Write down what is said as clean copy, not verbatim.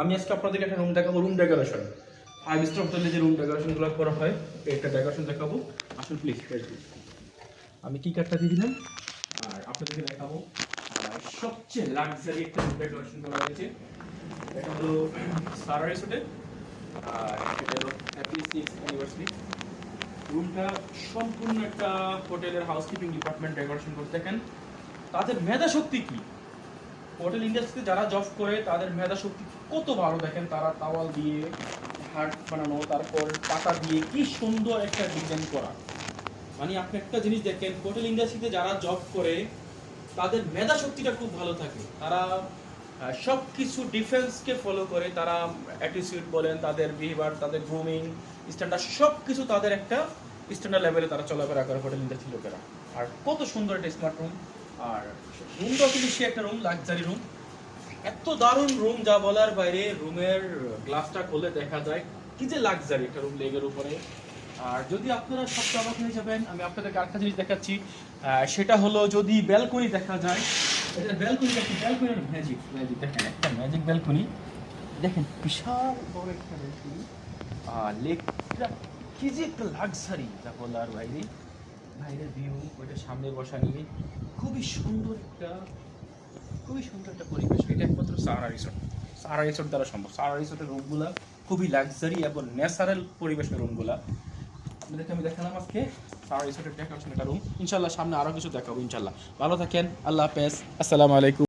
আমি আজকে আপনাদেরকে একটা রুম দেখাবো, রুম ডেকোরেশন। 5 স্টার হোটেলে যে রুম ডেকোরেশনগুলো করা হয়, একটা ডেকোরেশন দেখাবো। আসুন প্লিজ। আমি কি কার্ডটা দিয়ে দিলাম আর আপনাদেরকে দেখাবো সবচেয়ে লাক্সারি একটা রুম ডেকোরেশন করা হয়েছে। এটা হলো সারাইস হোটেল আর এটা হলো হ্যাপি 6th অ্যানিভার্সারি। রুমটা সম্পূর্ণ একটা হোটেলের হাউসকিপিং ডিপার্টমেন্ট ডেকোরেশন করে দেখেন। তাদের মেধা শক্তি কি, হোটেল ইন্ডাস্ট্রিতে যারা জব করে তাদের মেধা শক্তি কত ভালো দেখেন। তারা তাওয়াল দিয়ে হার্ট বানানো, তারপর পাতা দিয়ে কি সুন্দর একটা ডিজাইন করা। মানে আপনি একটা জিনিস দেখেন, হোটেল ইন্ডাস্ট্রিতে যারা জব করে তাদের মেধা শক্তিটা খুব ভালো থাকে। তারা সব কিছু ডিফেন্সকে ফলো করে। তারা অ্যাটিটিউড বলেন, তাদের বিহেভিয়ার, তাদের গ্রুমিং স্ট্যান্ডার্ড, সব কিছু তাদের একটা স্ট্যান্ডার্ড লেভেলে তারা চলাফেরা করে হোটেল ইন্ডাস্ট্রি লোকেরা। আর কত সুন্দর একটা স্মার্ট রুম। আর রুমটাও কিন্তু সে একটা রুম, লাক্সারি রুম, এত দারুণ রুম যা বলার বাইরে। রুমের গ্লাসটা খুলে দেখা যায় কি যে লাক্সারি একটা রুম লেগের উপরে। আর যদি আপনারা সবটা অবাক হয়ে যাবেন, আমি আপনাদেরকে আরেকটা জিনিস দেখাচ্ছি। সেটা হলো যদি ব্যালকনি দেখা যায়, এটা ব্যালকনিটা কি, ব্যালকনির ম্যাজিক ম্যাজিক দেখেন, একটা ম্যাজিক ব্যালকনি দেখেন, বিশাল বড় একটা ব্যালকনি। আর লেকটা কি যে একটা লাক্সারি যা বলার বাইরে। বাইরের ভিউ, ওইটা সামনে বসা নিয়ে খুবই সুন্দর একটা, খুবই সুন্দর একটা পরিবেশ। এটা একমাত্র সাহারা রিসোর্ট, সাহারা রিসোর্ট দ্বারা সম্ভব। সাহারা রিসোর্টের রুমগুলা খুবই লাক্সারি এবং ন্যাচারাল পরিবেশের রুমগুলা আপনাদেরকে আমি দেখালাম আজকে। সাহারা রিসোর্টের ডেকোরেশন একটা রুম। ইনশাল্লাহ সামনে আরও কিছু দেখাবো ইনশাল্লাহ। ভালো থাকেন, আল্লাহ হাফেজ, আসসালামু আলাইকুম।